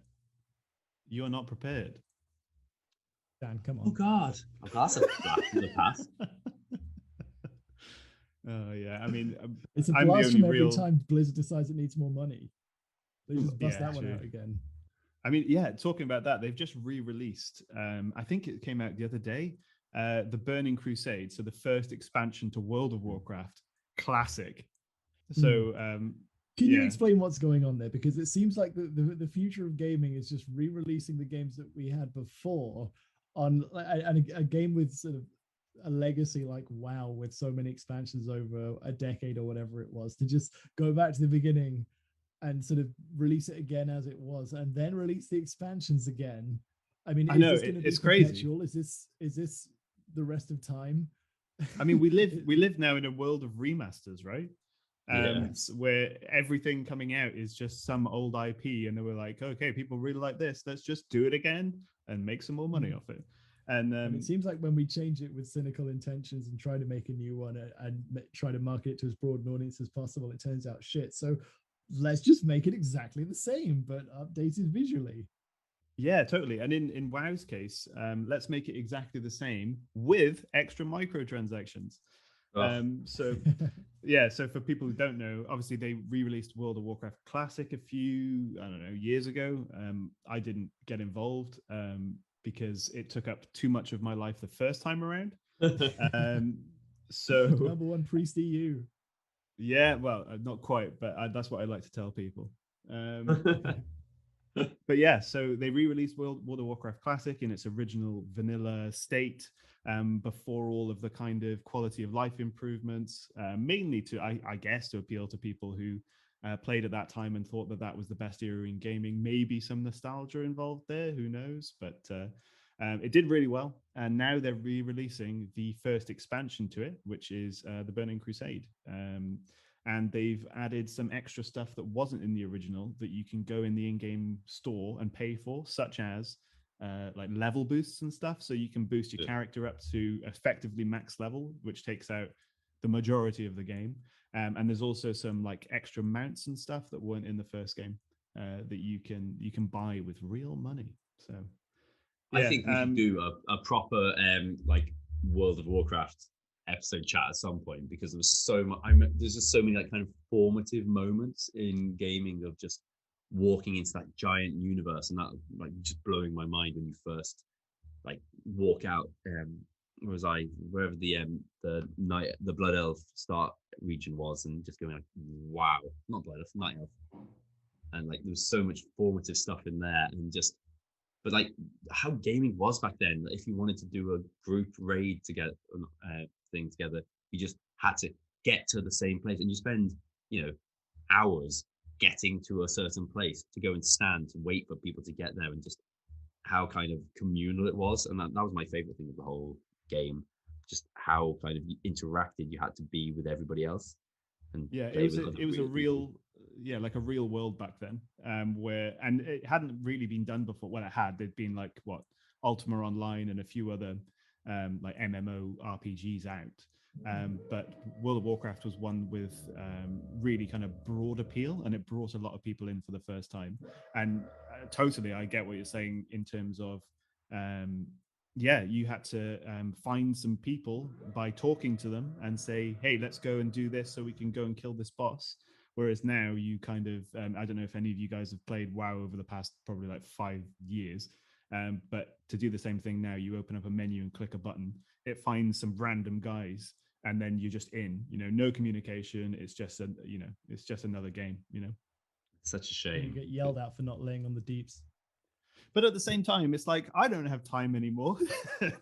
You're not prepared. Dan, come on. Oh, God. Oh, that's a blast from the past. Oh, yeah. I mean, it's a blast from every time Blizzard decides it needs more money. They just bust that one out again. I mean, yeah, talking about that, they've just re-released, I think it came out the other day, the Burning Crusade, so the first expansion to World of Warcraft Classic. So, can you explain what's going on there? Because it seems like the future of gaming is just re-releasing the games that we had before on a game with sort of a legacy like WoW, with so many expansions over a decade or whatever it was, to just go back to the beginning and sort of release it again as it was, and then release the expansions again. I mean, I is know this going to be it's crazy. perpetual? Is this the rest of time? I mean, we live now in a world of remasters, right? Where everything coming out is just some old IP, and they were like, okay, people really like this, let's just do it again and make some more money off it. And it seems like when we change it with cynical intentions and try to make a new one and try to market it to as broad an audience as possible, it turns out shit. So let's just make it exactly the same, but updated visually. Yeah, totally. And in WoW's case, let's make it exactly the same with extra microtransactions. So so for people who don't know, obviously they re-released World of Warcraft Classic a few, I don't know, years ago. I didn't get involved because it took up too much of my life the first time around. So number one priest EU. Yeah, well, not quite, but that's what I like to tell people. But yeah, so they re-released World of Warcraft Classic in its original vanilla state, before all of the kind of quality of life improvements, mainly to, I guess, to appeal to people who played at that time and thought that was the best era in gaming. Maybe some nostalgia involved there, who knows? But it did really well, and now they're re-releasing the first expansion to it, which is the Burning Crusade. And they've added some extra stuff that wasn't in the original that you can go in the in-game store and pay for, such as like level boosts and stuff. So you can boost your character up to effectively max level, which takes out the majority of the game. And there's also some like extra mounts and stuff that weren't in the first game that you can buy with real money. So I think we should do a proper like World of Warcraft episode chat at some point, because there was so much. There's just so many like kind of formative moments in gaming of just walking into that giant universe, and that like just blowing my mind when you first like walk out. Where was I? Wherever the Blood Elf start region was, and just going like, wow, not Blood Elf, Night Elf, and like there was so much formative stuff in there, and just. But like how gaming was back then, if you wanted to do a group raid together, thing together, you just had to get to the same place, and you spend, hours getting to a certain place to go and stand to wait for people to get there, and just how kind of communal it was. And that was my favorite thing of the whole game, just how kind of interacted you had to be with everybody else. And yeah, it was a real like a real world back then, where, and it hadn't really been done before. Well, it had. There'd been like Ultima Online and a few other like MMO RPGs out, but World of Warcraft was one with really kind of broad appeal, and it brought a lot of people in for the first time. And totally, I get what you're saying in terms of you had to find some people by talking to them and say, hey, let's go and do this so we can go and kill this boss. Whereas now you kind of, I don't know if any of you guys have played WoW over the past probably like 5 years, but to do the same thing now, you open up a menu and click a button, it finds some random guys, and then you're just in, no communication. It's just it's just another game, Such a shame. You get yelled at for not laying on the deeps. But at the same time, it's like, I don't have time anymore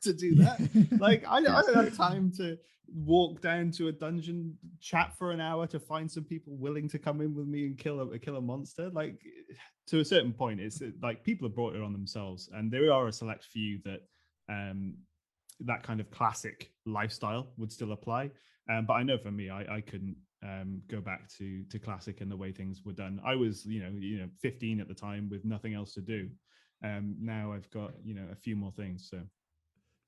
to do that. Like, I don't have time to walk down to a dungeon, chat for an hour to find some people willing to come in with me and kill a monster. Like, to a certain point, it's like people have brought it on themselves. And there are a select few that that kind of classic lifestyle would still apply. But I know for me, I couldn't go back to classic and the way things were done. I was, 15 at the time with nothing else to do. Now I've got a few more things, so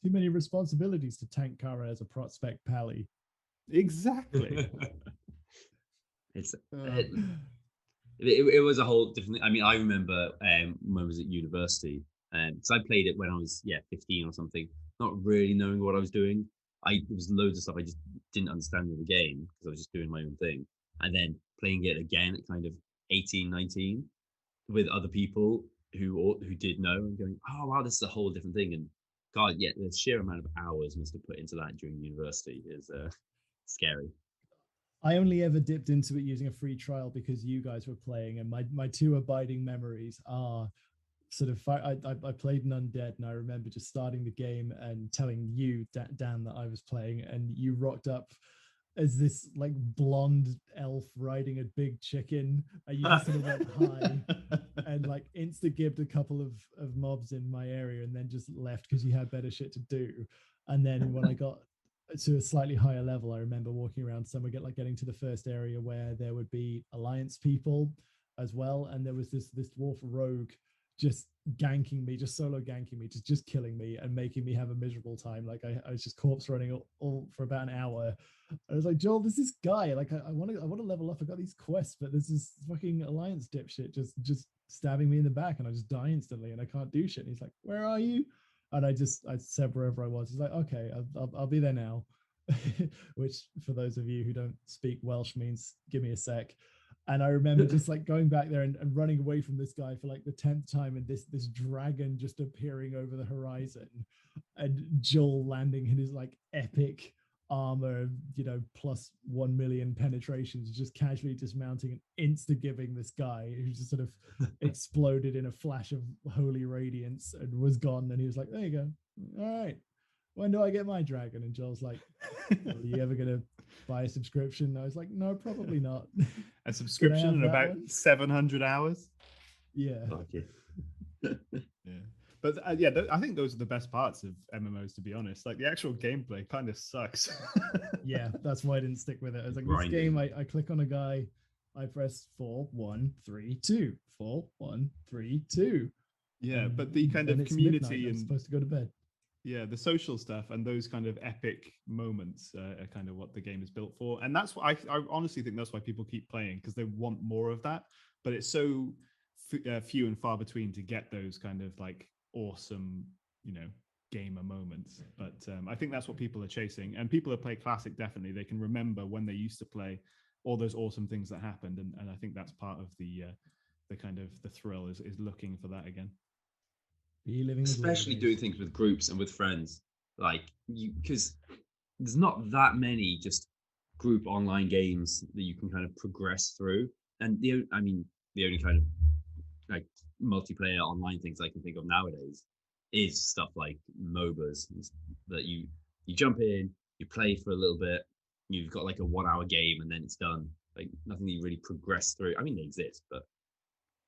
too many responsibilities to tank Kara as a prospect pally. Exactly. It was a whole different. I mean, I remember when I was at university, because I played it when I was 15 or something, not really knowing what I was doing. There was loads of stuff I just didn't understand in the game because I was just doing my own thing, and then playing it again at kind of 18, 19 with other people who did know, and going, oh wow, this is a whole different thing. And God, the sheer amount of hours must have put into that during university is scary. I only ever dipped into it using a free trial because you guys were playing, and my two abiding memories are sort of I played an undead, and I remember just starting the game and telling you, Dan, that I was playing, and you rocked up as this like blonde elf riding a big chicken, and you just sort of went high and like insta-gibbed a couple of mobs in my area and then just left because you had better shit to do. And then when I got to a slightly higher level, I remember walking around somewhere, getting to the first area where there would be alliance people as well, and there was this dwarf rogue just ganking me, just solo ganking me, just killing me and making me have a miserable time. Like I was just corpse running all for about an hour. I was like, Joel, this is guy. Like I want to level up. I got these quests, but this is fucking alliance dipshit just stabbing me in the back, and I just die instantly, and I can't do shit. And he's like, where are you? And I said wherever I was. He's like, okay, I'll be there now. Which for those of you who don't speak Welsh means give me a sec. And I remember just like going back there and running away from this guy for like the 10th time, and this dragon just appearing over the horizon, and Joel landing in his like epic armor, plus 1 million penetrations, just casually dismounting and insta-giving this guy who just sort of exploded in a flash of holy radiance and was gone. And he was like, there you go. All right. When do I get my dragon? And Joel's like, well, are you ever going to buy a subscription? And I was like, no, probably not. A subscription in about 700 hours? Yeah. Okay. Yeah. But I think those are the best parts of MMOs, to be honest. Like the actual gameplay kind of sucks. Yeah, that's why I didn't stick with it. I was like, Grinding. This game, I click on a guy, I press 4, 1, 3, 2, 4, 1, 3, 2. Yeah, but the kind of community and supposed to go to bed. Yeah, the social stuff and those kind of epic moments are kind of what the game is built for. And that's why I honestly think that's why people keep playing, because they want more of that. But it's so few and far between to get those kind of like awesome, gamer moments. But I think that's what people are chasing. And people that play Classic, definitely, they can remember when they used to play all those awesome things that happened. And I think that's part of the kind of the thrill is looking for that again. Especially doing things with groups and with friends, like because there's not that many just group online games that you can kind of progress through. And the only kind of like multiplayer online things I can think of nowadays is stuff like MOBAs that you jump in, you play for a little bit, you've got like a 1 hour game and then it's done. Like nothing that you really progress through. I mean, they exist, but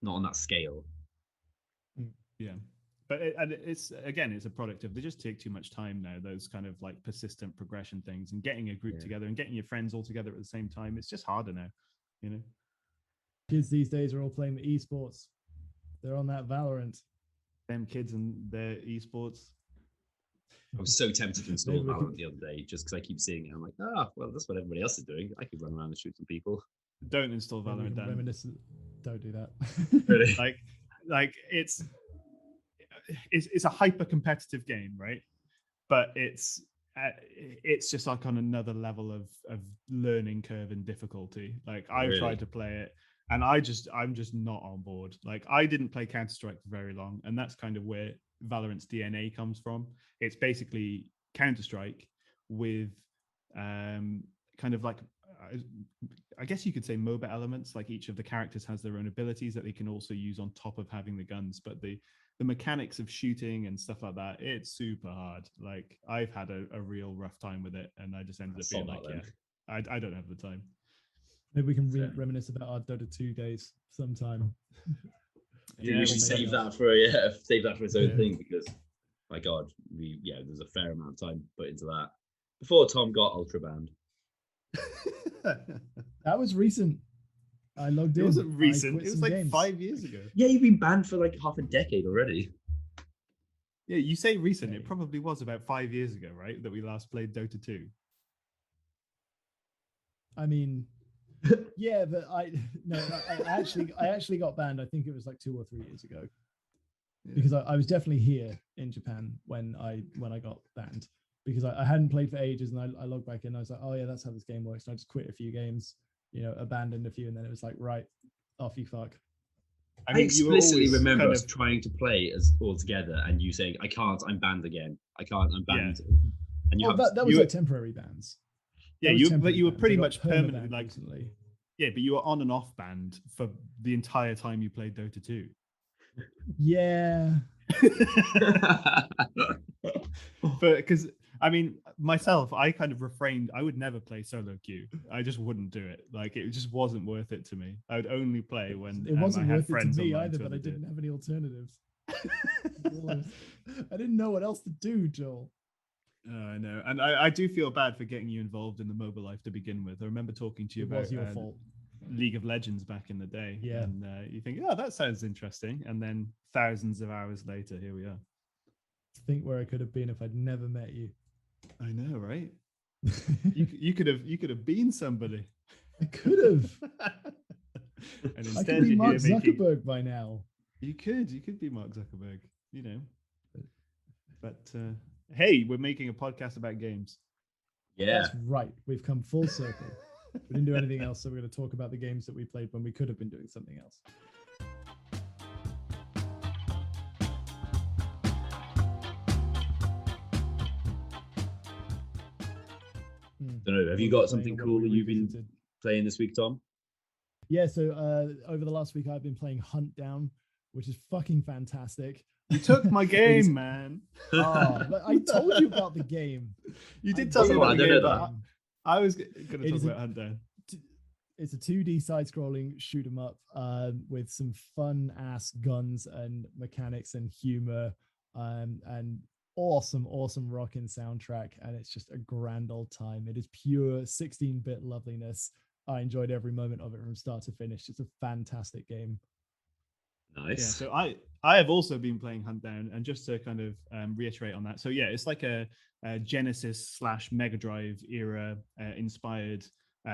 not on that scale. Yeah. But it's a product of they just take too much time now, those kind of like persistent progression things, and getting a group together and getting your friends all together at the same time. It's just harder now, Kids these days are all playing the esports. They're on that Valorant. Them kids and their esports. I was so tempted to install Valorant the other day just because I keep seeing it. I'm like, well, that's what everybody else is doing. I could run around and shoot some people. Don't install Valorant, Dan. Don't do that. Really? like it's a hyper competitive game, right? But it's just like on another level of learning curve and difficulty. Like I've tried to play it and I'm just not on board. Like I didn't play Counter-Strike for very long, and that's kind of where Valorant's DNA comes from. It's basically Counter-Strike with kind of like I guess you could say MOBA elements. Like each of the characters has their own abilities that they can also use on top of having the guns, but the mechanics of shooting and stuff like that, it's super hard. Like I've had a real rough time with it, and I just ended up being like, I don't have the time. Maybe we can reminisce about our Dota 2 days sometime. We should save that for its own thing, because my God, there's a fair amount of time put into that before Tom got ultra banned. That was recent. I logged in. It wasn't recent. It was like games. 5 years ago. Yeah, you've been banned for like half a decade already. Yeah, you say recent. It probably was about 5 years ago, right? That we last played Dota 2. I mean, yeah, but I actually got banned. I think it was like 2 or 3 years ago, because I was definitely here in Japan when I got banned, because I hadn't played for ages, and I logged back in. And I was like, oh yeah, that's how this game works. And I just quit a few games, abandoned a few, and then it was like, right, off you fuck. I explicitly remember us trying to play as all together, and you saying, I can't, I'm banned again. I can't, I'm banned. Yeah. And that was like temporary bans. Yeah, you were pretty much permanently like recently. Yeah, but you were on and off banned for the entire time you played Dota 2. Yeah. But because I mean, myself, I kind of refrained. I would never play solo queue. I just wouldn't do it. Like, it just wasn't worth it to me. I would only play when it wasn't I had worth it to friends me online either, to but I do it. didn't have any alternatives. I didn't know what else to do, Joel. I know, and I do feel bad for getting you involved in the mobile life to begin with. I remember talking to you about your fault. League of Legends back in the day, Yeah. and you think, oh, that sounds interesting, and then thousands of hours later, here we are. Think where I could have been if I'd never met you. I know, right? you could have been somebody. I could have. And I instead, could be you're Mark here Zuckerberg making... by now. You could be Mark Zuckerberg, you know. But hey, we're making a podcast about games. Yeah, that's right. We've come full circle. We didn't do anything else, so we're going to talk about the games that we played when we could have been doing something else. Don't know. Have you got something cool that you've been playing this week, Tom? Yeah, so over the last week, I've been playing Hunt Down, which is fucking fantastic. You took my game, man. Oh, I told you about the game. You did tell me about the game, but I was going to talk about Hunt Down. It's a 2D side-scrolling shoot 'em up with some fun-ass guns and mechanics and humor and awesome rocking soundtrack, and it's just a grand old time. It is pure 16-bit loveliness. I enjoyed every moment of it from start to finish. It's a fantastic game. Nice. Yeah, so I have also been playing Hunt Down, and just to kind of reiterate on that, so yeah, it's like a Genesis / Mega Drive era inspired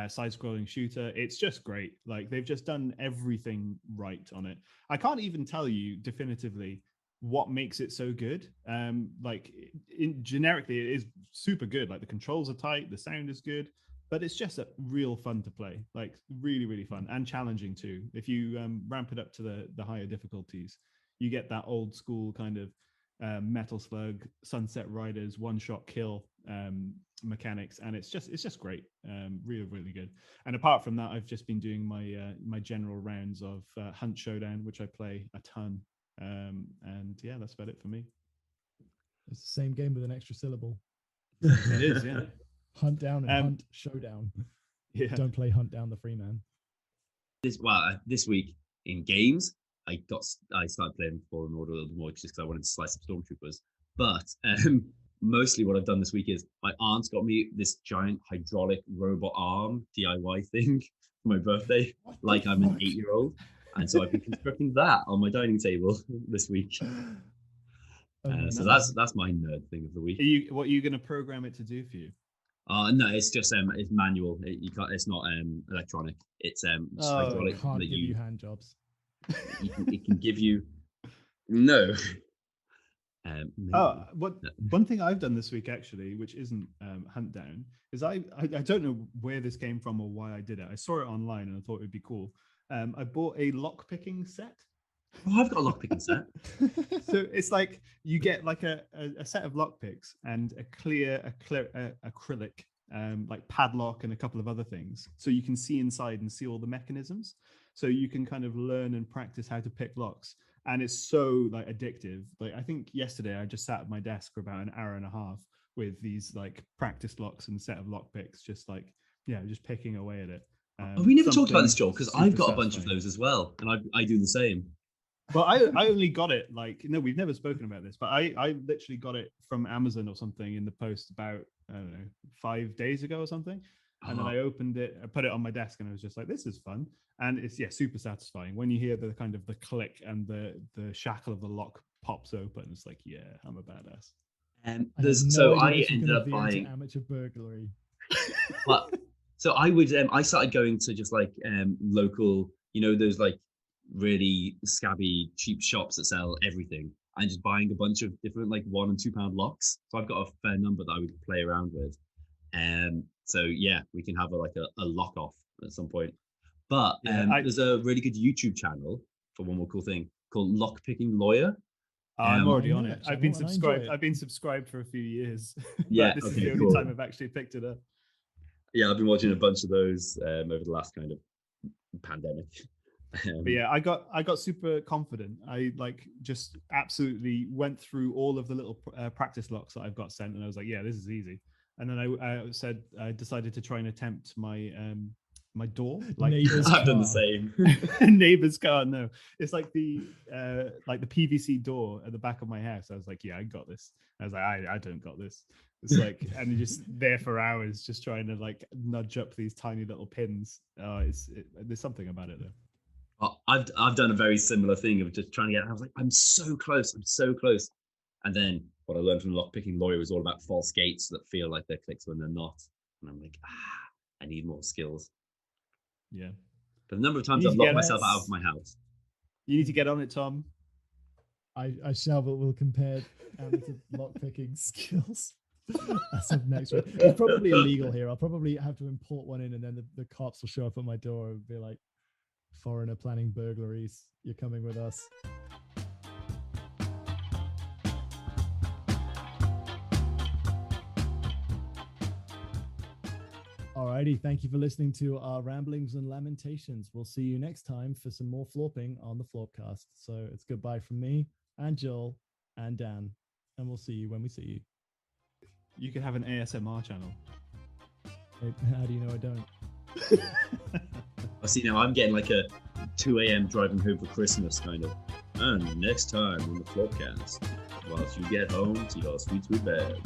side-scrolling shooter. It's just great. Like, they've just done everything right on it. I can't even tell you definitively what makes it so good. Like, generically, it is super good. Like, the controls are tight, the sound is good, but it's just real fun to play. Like, really fun and challenging too. If you ramp it up to the higher difficulties, you get that old school kind of Metal Slug, Sunset Riders one-shot kill mechanics, and it's just great. Really good. And apart from that, I've just been doing my general rounds of Hunt Showdown, which I play a ton. And yeah, that's about it for me. It's the same game with an extra syllable. It is, yeah. Hunt Down and Hunt Showdown. Yeah. Don't play Hunt Down the Free Man. This week in games, I started playing Fallen Order a little more just because I wanted to slice up Stormtroopers. But mostly what I've done this week is my aunt's got me this giant hydraulic robot arm DIY thing for my birthday, like I'm an 8-year-old. And so I've been constructing that on my dining table this week. So that's my nerd thing of the week. What are you going to program it to do for you? No, it's just it's manual. It's not electronic. It's just hydraulic. It can't give you hand jobs. It can give you no. One thing I've done this week actually, which isn't Hunt Down, is I don't know where this came from or why I did it. I saw it online and I thought it'd be cool. I bought a lock picking set. Oh, I've got a lock picking set. So it's like you get like a set of lock picks and a clear acrylic like padlock and a couple of other things, so you can see inside and see all the mechanisms. So you can kind of learn and practice how to pick locks, and it's so like addictive. Like, I think yesterday I just sat at my desk for about an hour and a half with these like practice locks and a set of lock picks, just picking away at it. We never talked about this, Joel, because I've got a bunch of those as well, and I do the same. Well, I only got it we've never spoken about this, but I literally got it from Amazon or something in the post about, I don't know, 5 days ago or something. And then I opened it, I put it on my desk, and I was just like, this is fun. And it's super satisfying when you hear the kind of the click and the shackle of the lock pops open. It's like, yeah, I'm a badass. I ended up buying amateur burglary. But so I started going to just like local, those like really scabby cheap shops that sell everything, and just buying a bunch of different like £1 and £2 locks. So I've got a fair number that I would play around with. So yeah, we can have a lock off at some point. But there's a really good YouTube channel for one more cool thing called Lock Picking Lawyer. I'm already on it. I've been subscribed. I've been subscribed for a few years. Yeah, this is the only time I've actually picked it up. Yeah, I've been watching a bunch of those over the last kind of pandemic. But yeah, I got super confident. I like just absolutely went through all of the little practice locks that I've got sent, and I was like, yeah, this is easy. And then I decided to try and attempt my my door. Like I've done the same. Neighbor's car. No, it's like the PVC door at the back of my house. I was like, yeah, I got this. I was like, I don't got this. It's like, and you're just there for hours just trying to like nudge up these tiny little pins. There's something about it though. I've done a very similar thing of just trying to get. I was like, I'm so close, and then what I learned from lockpicking lawyer is all about false gates that feel like they're clicks when they're not, and I'm like, I need more skills. Yeah, but the number of times I've locked myself out of my house. You need to get on it, Tom. I shall, but we'll compare amateur lockpicking skills as of next week. It's probably illegal here. I'll probably have to import one in, and then the cops will show up at my door and be like, foreigner planning burglaries, you're coming with us. Alrighty, thank you for listening to our ramblings and lamentations. We'll see you next time for some more FLORPing on the FLORPcast. So it's goodbye from me and Joel and Dan, and we'll see you when we see you. You could have an ASMR channel. How do you know I don't? I see now I'm getting like a 2 a.m. driving home for Christmas kind of. And next time on the FLORPcast, whilst you get home to your sweet, sweet bed.